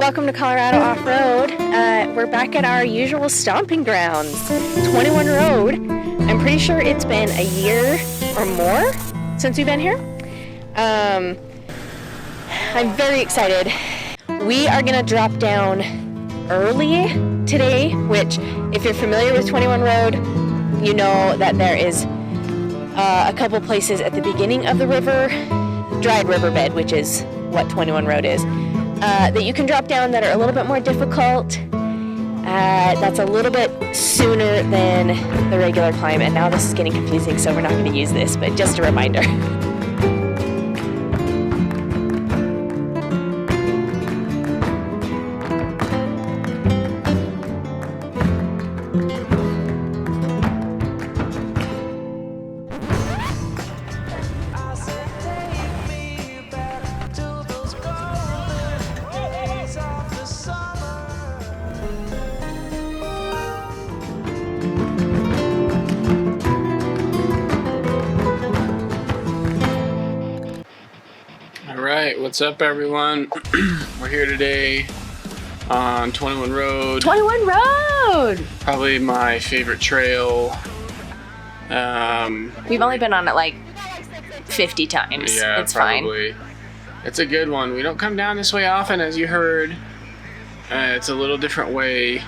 Welcome to Colorado Off-Road. We're back at our usual stomping grounds, 21 Road. I'm pretty sure it's been a year or more since we've been here. I'm very excited. We are gonna drop down early today, which if you're familiar with 21 Road, you know that there is a couple places at the beginning of the river, dried riverbed, which is what 21 Road is, that you can drop down that are a little bit more difficult. That's a little bit sooner than the regular climb, and now this is getting confusing, so we're not going to use this, but just a reminder. Alright, what's up everyone? We're here today on 21 Road. 21 Road! Probably my favorite trail. We've only been on it like 50 times. Yeah, it's probably. fine. It's a good one. We don't come down this way often, as you heard. It's a little different way.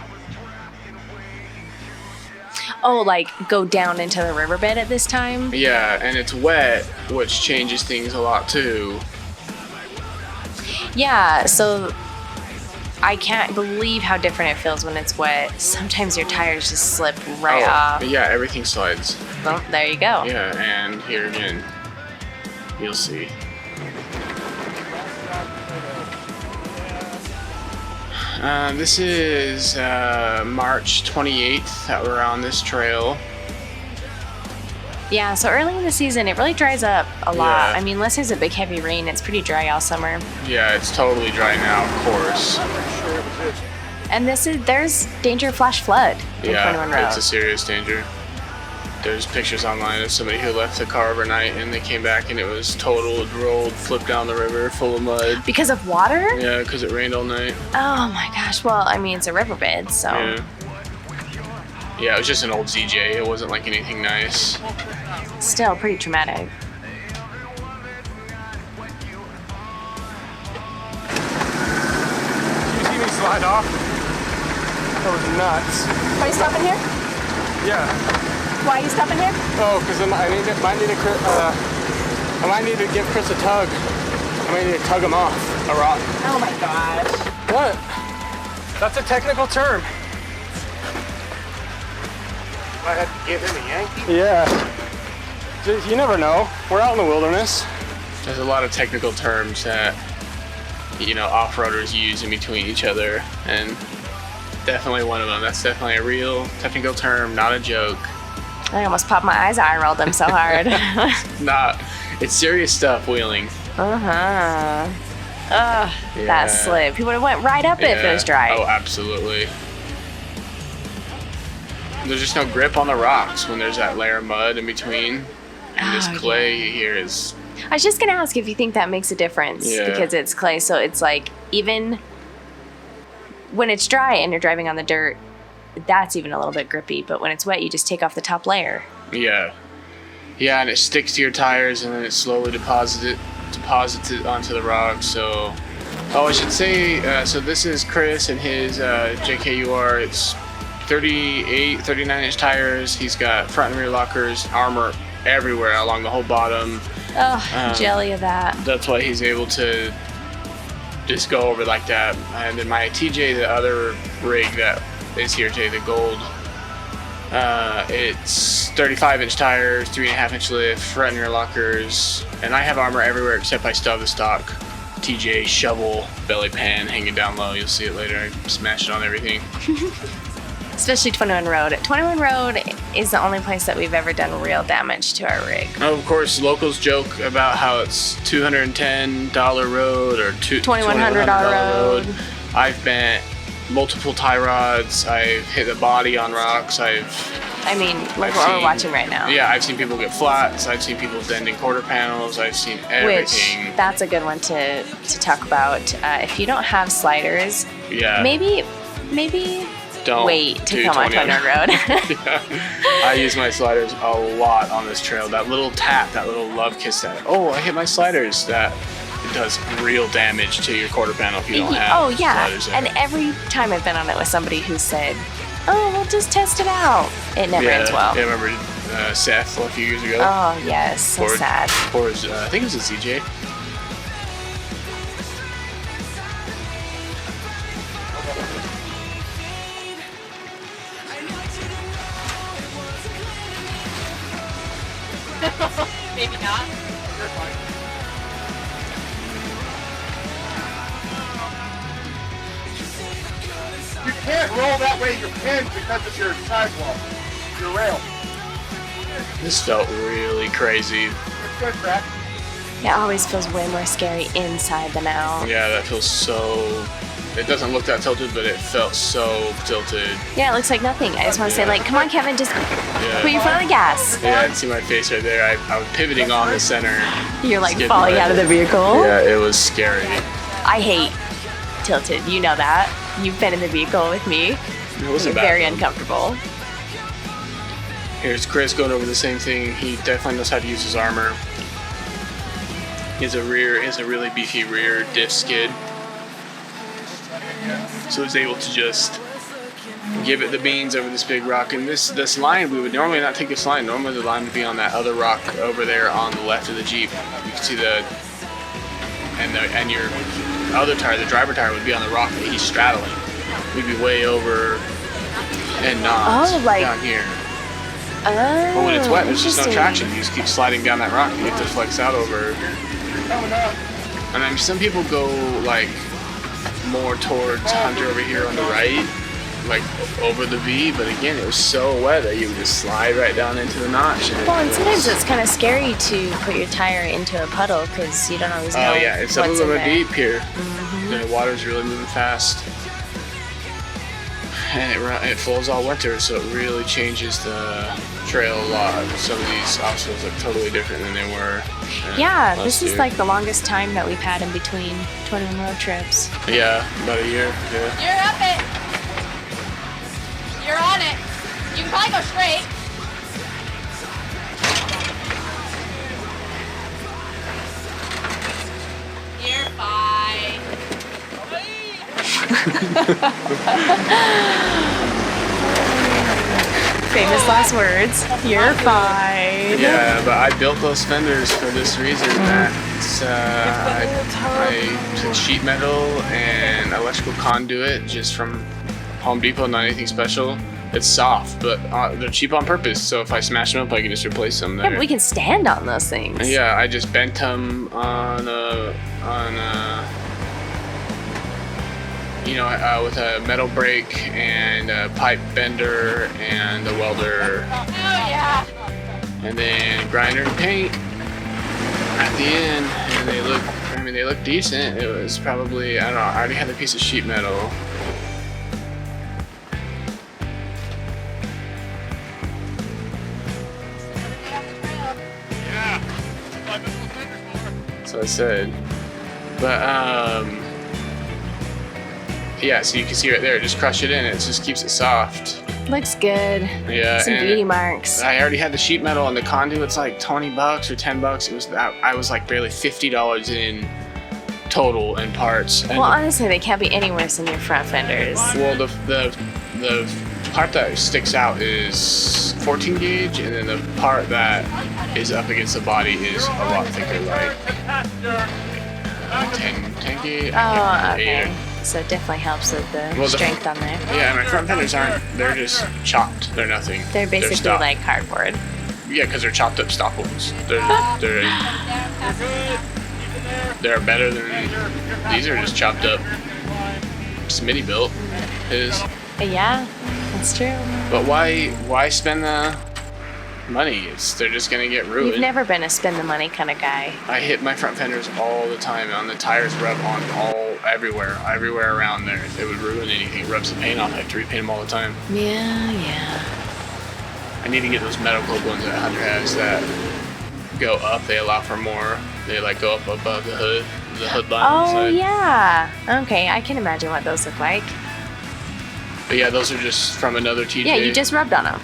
Oh, like go down into the riverbed at this time? Yeah, and it's wet, which changes things a lot too. Yeah, so I can't believe how different it feels when it's wet. Sometimes your tires just slip right off. Yeah, everything slides. Well, there you go. Yeah, and here again, you'll see. This is March 28th that we're on this trail. Yeah, so early in the season, it really dries up a lot. Yeah. I mean, unless there's a big heavy rain, it's pretty dry all summer. Yeah, it's totally dry now, of course. And there's danger of flash flood in 21 Road. It's a serious danger. There's pictures online of somebody who left the car overnight and they came back and it was totaled, rolled, flipped down the river full of mud. Because of water? Yeah, because it rained all night. Oh my gosh, well, I mean, it's a riverbed, so. Yeah, it was just an old ZJ. It wasn't like anything nice. Still pretty traumatic. Did you see me slide off? That was nuts. Are you stopping here? Yeah. Why are you stopping here? Oh, because I might need to give Chris a tug. I might need to tug him off a rock. Oh my gosh. What? That's a technical term. I had to give him a yank. Yeah. You never know. We're out in the wilderness. There's a lot of technical terms that, you know, off-roaders use in between each other, and definitely one of them. That's definitely a real technical term, not a joke. I almost popped my eyes out. I rolled them so hard. It's serious stuff, wheeling. Uh-huh. That slip. He would have went right up it if it was dry. Oh, absolutely. There's just no grip on the rocks when there's that layer of mud in between. And this clay here is... I was just going to ask if you think that makes a difference. Yeah. Because it's clay, so it's like, even when it's dry and you're driving on the dirt, that's even a little bit grippy. But when it's wet, you just take off the top layer. Yeah. Yeah, and it sticks to your tires and then it slowly deposits it onto the rocks. So, I should say, so this is Chris and his JKUR. It's 38, 39-inch tires. He's got front and rear lockers, armor everywhere along the whole bottom. Oh, jelly of that. That's why he's able to just go over like that. And then my TJ, the other rig that is here today, the gold, it's 35-inch tires, 3.5-inch lift, front and rear lockers, and I have armor everywhere except I still have the stock TJ shovel belly pan hanging down low. You'll see it later. I smashed it on everything. Especially 21 Road. 21 Road is the only place that we've ever done real damage to our rig. Oh, of course, locals joke about how it's $210 road or $2,100 road. I've bent multiple tie rods. I've hit the body on rocks. I've I mean, look I've what we're seen- watching right now. Yeah, I've seen people get flats. I've seen people bending quarter panels. I've seen everything. Which, that's a good one to talk about. If you don't have sliders, Yeah. maybe Don't wait to do come on 20 Thunder Road. Yeah. I use my sliders a lot on this trail. That little tap, that little love kiss, that, oh, I hit my sliders. That it does real damage to your quarter panel if you don't have Oh, yeah. sliders there. And every time I've been on it with somebody who said, oh, we'll just test it out, it never ends well. Yeah, I remember Seth a few years ago. Oh, yes. So Or- sad. Or his, I think it was a CJ. Maybe not. You can't roll that way your pin because of your sidewall, your rail. This felt really crazy. It's good, Brad. It always feels way more scary inside than out. Yeah, that feels so. It doesn't look that tilted, but it felt so tilted. Yeah, it looks like nothing. I just want to say, like, come on, Kevin, just put your foot on the gas. Yeah, I can see my face right there. I was pivoting on the center. You're like Skidding falling right out of the there. vehicle. Yeah, it was scary. I hate tilted. You know that. You've been in the vehicle with me. It wasn't bad. Very uncomfortable. Here's Chris going over the same thing. He definitely knows how to use his armor. He has a really beefy rear diff skid. So he's able to just give it the beans over this big rock. And this line, we would normally not take this line. Normally the line would be on that other rock over there on the left of the Jeep. You can see and your other tire, the driver tire, would be on the rock that he's straddling. We'd be way over and not down here. Oh, But when it's wet, there's just no interesting. traction. You just keep sliding down that rock. You have to flex out over. And then some people go like more towards Hunter over here on the right, like over the V. But again, it was so wet that you would just slide right down into the notch. Well, and sometimes it's kind of scary to put your tire into a puddle because you don't always know. Oh yeah, and some of what's them in are there. deep here. The water's really moving fast, and it flows all winter, so it really changes the trail a lot. Some of these obstacles look totally different than they were. Yeah, last this is year. like the longest time that we've had in between 21 road trips. Yeah, about a year. Yeah. You're up it. You're on it. You can probably go straight. You're fine. Famous last words. You're fine. Yeah, but I built those fenders for this reason. That's I took sheet metal and electrical conduit just from Home Depot, not anything special. It's soft, but they're cheap on purpose. So if I smash them up, I can just replace them. Yeah, but we can stand on those things. Yeah, I just bent them on with a metal brake and a pipe bender and a welder, Oh yeah. and then grinder and paint at the end. And they look decent. It was probably, I don't know, I already had a piece of sheet metal. So I said, but yeah, so you can see right there, just crush it in, it just keeps it soft. Looks good. Yeah, Some and beauty marks. I already had the sheet metal and the conduit's like $20 or $10. It was that I was like barely $50 in total in parts. And Well, honestly, they can't be any worse than your front fenders. well, the part that sticks out is 14 gauge, and then the part that is up against the body is a lot thicker, like 10 gauge. Oh, okay. Yeah. So it definitely helps with the Well, the- strength on there. Yeah, my front fenders they're just chopped. They're nothing. They're basically stock. like cardboard. Yeah, because they're chopped up stock ones. They're better than these are just chopped up. Smitty built his. Yeah, that's true. But why spend the money? They're just gonna get ruined. You've never been a spend the money kind of guy. I hit my front fenders all the time on the tires rub on everywhere around there. It would ruin anything. It rubs the paint off. I have to repaint them all the time. Yeah. I need to get those metal clip ones that Hunter has that go up. They allow for more. They like go up above the hood line. On the Oh, side. yeah. Okay, I can imagine what those look like. But yeah, those are just from another TJ. Yeah, you just rubbed on them.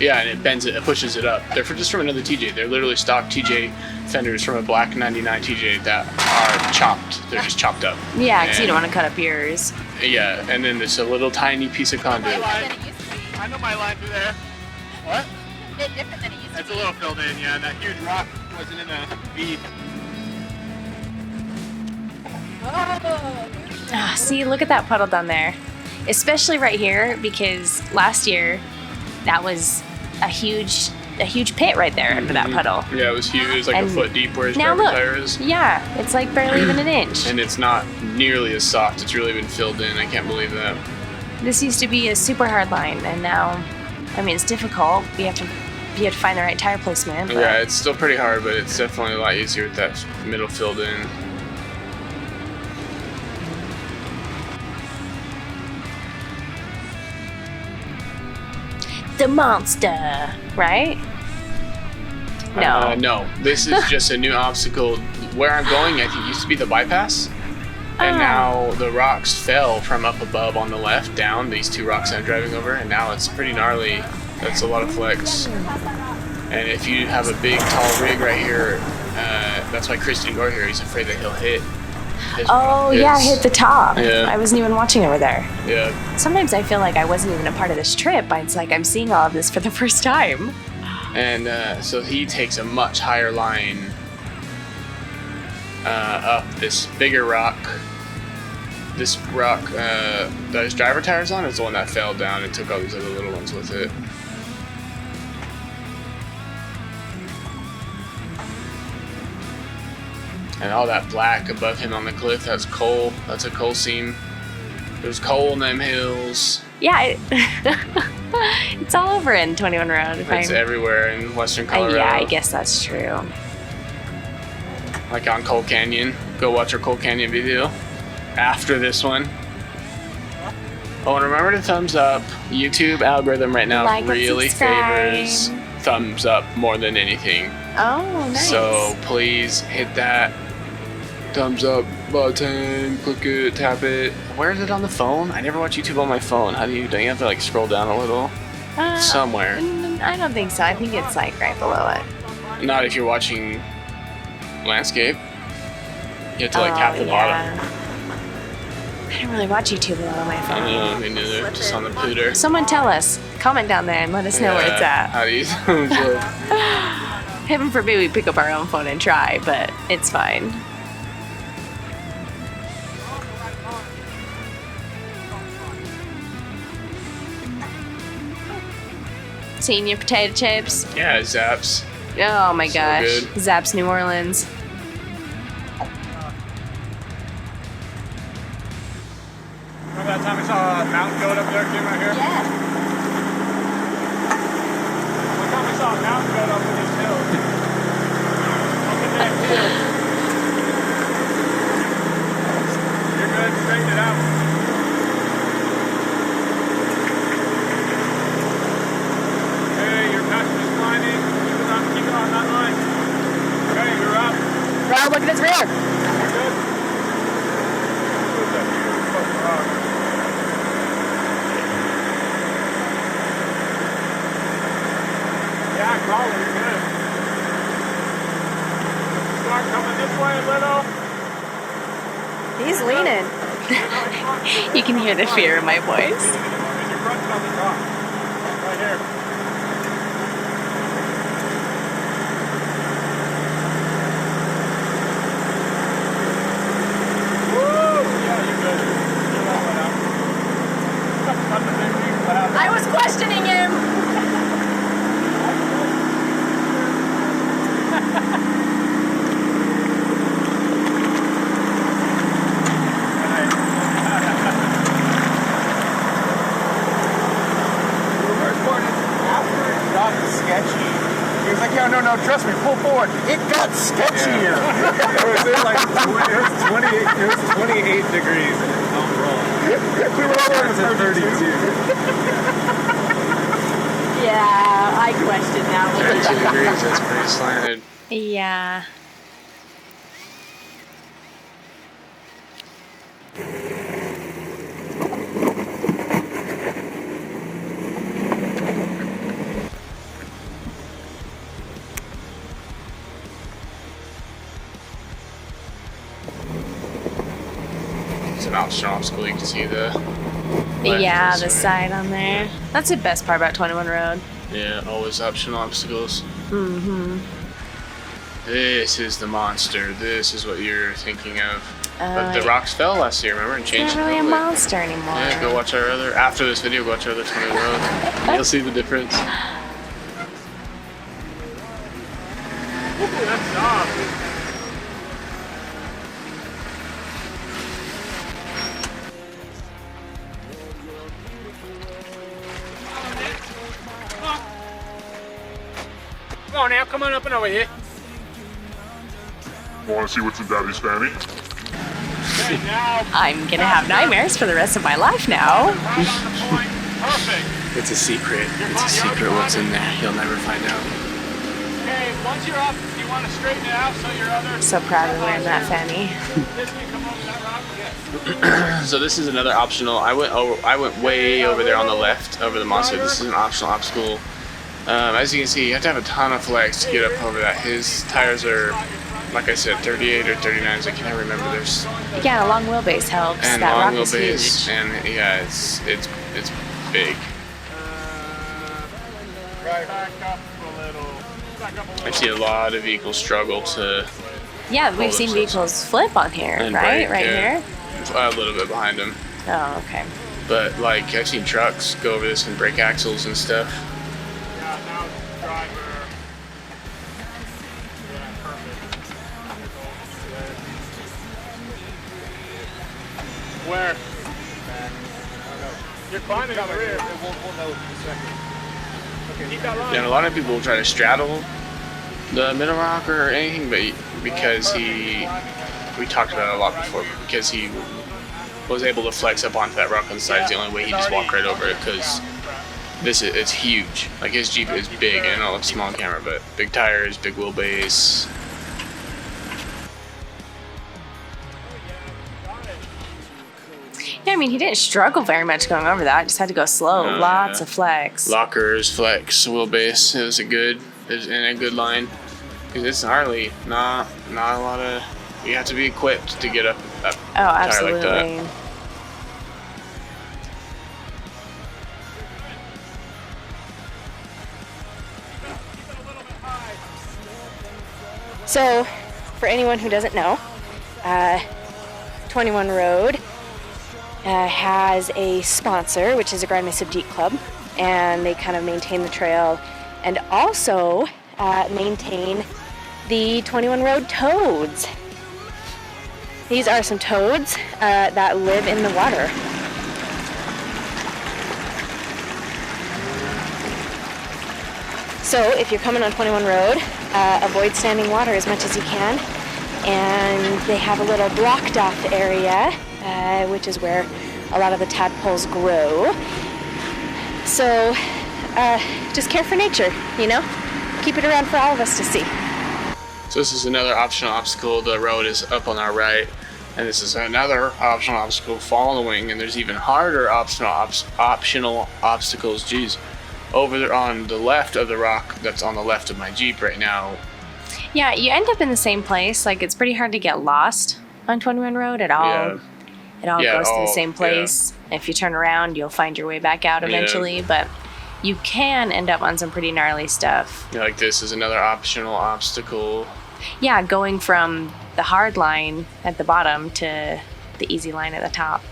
Yeah, and it bends it, it pushes it up. They're just from another TJ. They're literally stock TJ fenders from a black 99 TJ that are chopped. They're just chopped up. Yeah, because you And- don't want to cut up yours. Yeah, and then there's a little tiny piece of conduit. Than it used to be. I know my line through there. What? A bit different than it used to That's be. a little filled in, yeah. And that huge rock wasn't in the bead. Ah, see, look at that puddle down there. Especially right here, because last year that was a huge pit right there under that puddle. Yeah, it was huge. It was like And a foot deep where his Now driver look, tire is. yeah, it's like barely even an inch. And it's not nearly as soft. It's really been filled in. I can't believe that. This used to be a super hard line, and now, I mean, it's difficult. You have to find the right tire placement. But Yeah, it's still pretty hard, but it's definitely a lot easier with that middle filled in. the monster, right? No. No, this is just a new obstacle. Where I'm going, I think used to be the bypass. And Oh. now the rocks fell from up above on the left down, these two rocks I'm driving over, and now it's pretty gnarly. That's a lot of flex. And if you have a big, tall rig right here, that's why Chris didn't go here. He's afraid that he'll hit. Oh, yeah, hit the top. Yeah. I wasn't even watching over there. Yeah. Sometimes I feel like I wasn't even a part of this trip. It's like I'm seeing all of this for the first time. And so he takes a much higher line up this bigger rock. This rock that his driver tires on is the one that fell down and took all these other little ones with it. And all that black above him on the cliff, that's coal. That's a coal seam. There's coal in them hills. Yeah, it's all over in 21 Road. It's everywhere in western Colorado. Yeah, I guess that's true. Like on Coal Canyon. Go watch our Coal Canyon video after this one. Oh, and remember to thumbs up. YouTube algorithm right now Like and really subscribe. favors thumbs up more than anything. Oh, nice. So please hit that thumbs up button, click it, tap it. Where is it on the phone? I never watch YouTube on my phone. Don't you have to like scroll down a little? Somewhere. I don't think so. I think it's like right below it. Not if you're watching landscape. You have to like tap the bottom. I don't really watch YouTube a lot on my I phone. don't know, me neither. Just on the pooter. Someone tell us. Comment down there and let us know where it's at. How do you thumbs up? Heaven forbid we pick up our own phone and try, but it's fine. Seen your potato chips? Yeah, Zaps. Oh my So gosh. good. Zapp's New Orleans. Remember that time we saw a mountain goat up there, Kim, right here? Yeah. One time we saw a mountain goat up in these hills. Up in that hill. You're good, straighten it out. Okay, your passenger's climbing. Keep it on that line. Okay, you're up. Rob, look at his rear. You're good. Who's that huge fucking rock? Yeah, crawler, you're good. Start coming this way a little. He's leaning. You can hear the fear in my voice. Because you're crunching on the top. Right here. Woo! Yeah, you're good. You're that one out. Not the same thing that happened. I was questioning him. The worst part is after it got sketchy, he was like, yeah, no, trust me, pull forward. It got sketchier. It was 28 degrees and it felt wrong. We were all It's over at 32. Yeah, I question that one. 32 degrees, that's pretty slanted. Yeah. It's an optional obstacle, you can see the... Yeah, left the is side on there. That's the best part about 21 Road. Yeah, always optional obstacles. Mm-hmm. This is the monster. This is what you're thinking of. But the yeah. rocks fell last year, remember? And It's changed not really a completely. monster anymore. Yeah, go watch our other... After this video, go watch our other 21 Road. You'll see the difference. Hopefully that's soft. Come on now, come on up and over here. Want to see what's in Daddy's fanny? Okay, now, I'm gonna have nightmares for the rest of my life now. right on the point. Perfect. It's a secret. It's a secret what's in there. You'll never find out. Okay, once you're up, you want to straighten it out so your other... So proud of wearing that fanny. This can come over that rock, yes. So this is another optional. I went way over there on the left, over the monster. This is an optional obstacle. As you can see, you have to have a ton of flex to get up over that. His tires are, like I said, 38 or 39s. I can't remember. There's Yeah, a long wheelbase helps. and that long rock is wheelbase, huge. and yeah, it's big. Back up a little. Back up a I little. see a lot of vehicles struggle to Yeah, we've hold seen themselves vehicles flip on here, and right? brake, Right yeah. here. A little bit behind them. Oh, okay. But like I've seen trucks go over this and break axles and stuff. Yeah, now driver. Yeah, perfect. Where? You're climbing on the rear. We'll know in a second. Okay, keep that line. And a lot of people will try to straddle the middle rock or anything, but because we talked about it a lot before, because he was able to flex up onto that rock on the side, it's the only way he just walked right over it, because it's huge. Like his Jeep is big, and it looks small on camera, but big tires, big wheelbase. Yeah, I mean, he didn't struggle very much going over that. Just had to go slow. Oh, Lots yeah. of flex. Lockers, flex, wheelbase. It was in a good line. Because it's gnarly. Not a lot of. You have to be equipped to get up a Oh, tire absolutely. like that. So, for anyone who doesn't know, 21 Road has a sponsor, which is a Grand Mesa Jeep Club, and they kind of maintain the trail and also maintain the 21 Road toads. These are some toads that live in the water. So if you're coming on 21 Road, avoid standing water as much as you can. And they have a little blocked off area, which is where a lot of the tadpoles grow. So just care for nature, you know? Keep it around for all of us to see. So this is another optional obstacle. The road is up on our right, and this is another optional obstacle following. And there's even harder optional obstacles. Geez, over there on the left of the rock. That's on the left of my Jeep right now. Yeah, you end up in the same place. Like, it's pretty hard to get lost on 21 Road at all. Yeah. It all Yeah, goes to the all- same place. If you turn around, you'll find your way back out eventually. But you can end up on some pretty gnarly stuff. Yeah, like this is another optional obstacle. Yeah, going from the hard line at the bottom to the easy line at the top.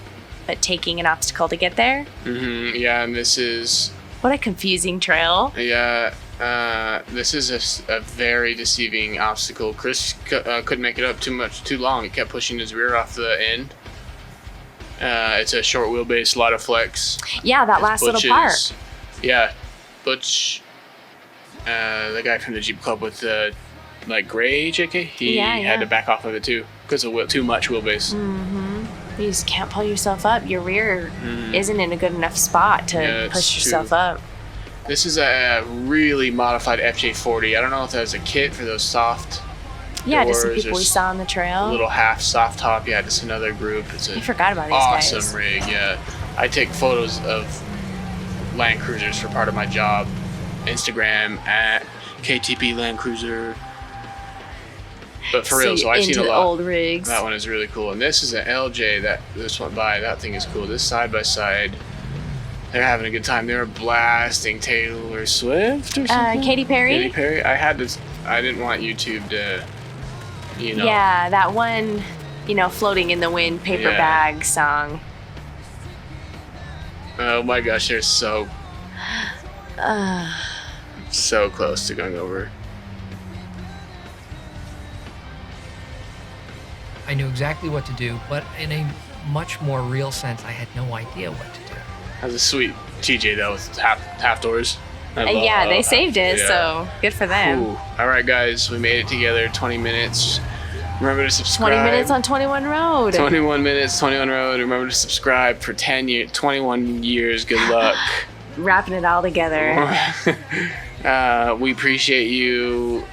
But taking an obstacle to get there. Yeah, and this is What a confusing trail. this is a very deceiving obstacle. Chris couldn't make it up too long. He kept pushing his rear off the end. It's a short wheelbase, a lot of flex. Yeah, that last little part. Yeah, Butch, the guy from the Jeep Club with the like gray JK, he Yeah, had to yeah. back off of it too because of too much wheelbase. You just can't pull yourself up. Your rear isn't in a good enough spot to Yeah, it's push too- yourself up. This is a really modified FJ40. I don't know if that was a kit for those soft Yeah, just some doors or people we saw on the a trail. little half soft top. Yeah, just another group. It's a I forgot about these awesome guys. rig. Yeah, I take photos of Land Cruisers for part of my job. Instagram at KTP Land Cruiser. But for real, so I've seen into a the lot. old rigs. That one is really cool. And this is an LJ that this went by. That thing is cool. This side by side. They're having a good time. They were blasting Taylor Swift or something. Katy Perry. Katy Perry. I didn't want YouTube to, you know. Yeah, that one, you know, floating in the wind paper Yeah. bag song. Oh my gosh, they're so close to going over. I knew exactly what to do, but in a much more real sense, I had no idea what to do. That was a sweet TJ though with half doors. I love Yeah, they half- saved it, yeah. so good for them. Ooh. All right, guys, we made it together. 20 minutes. Remember to subscribe. 20 minutes on 21 Road. 21 minutes, 21 Road. Remember to subscribe for 21 years. Good luck. Wrapping it all together. We appreciate you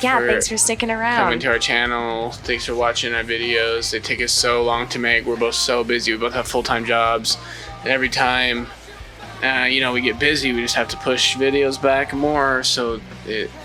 Yeah, for thanks for sticking coming around. to our channel. Thanks for watching our videos. They take us so long to make. We're both so busy. We both have full-time jobs. And every time, you know, we get busy, we just have to push videos back more. So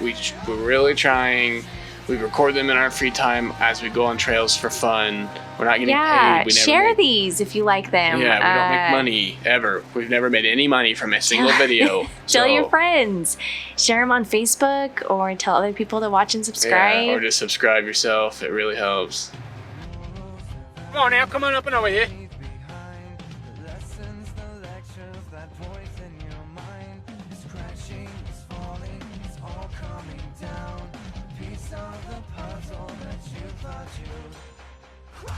we're really trying. We record them in our free time as we go on trails for fun. We're not getting Yeah, paid. We never share make- these if you like them. Yeah, we don't make money ever. We've never made any money from a single video. Tell so, your friends. Share them on Facebook or tell other people to watch and subscribe. Yeah, or just subscribe yourself. It really helps. Come on now, come on up and over here. Piece of the puzzle that you thought you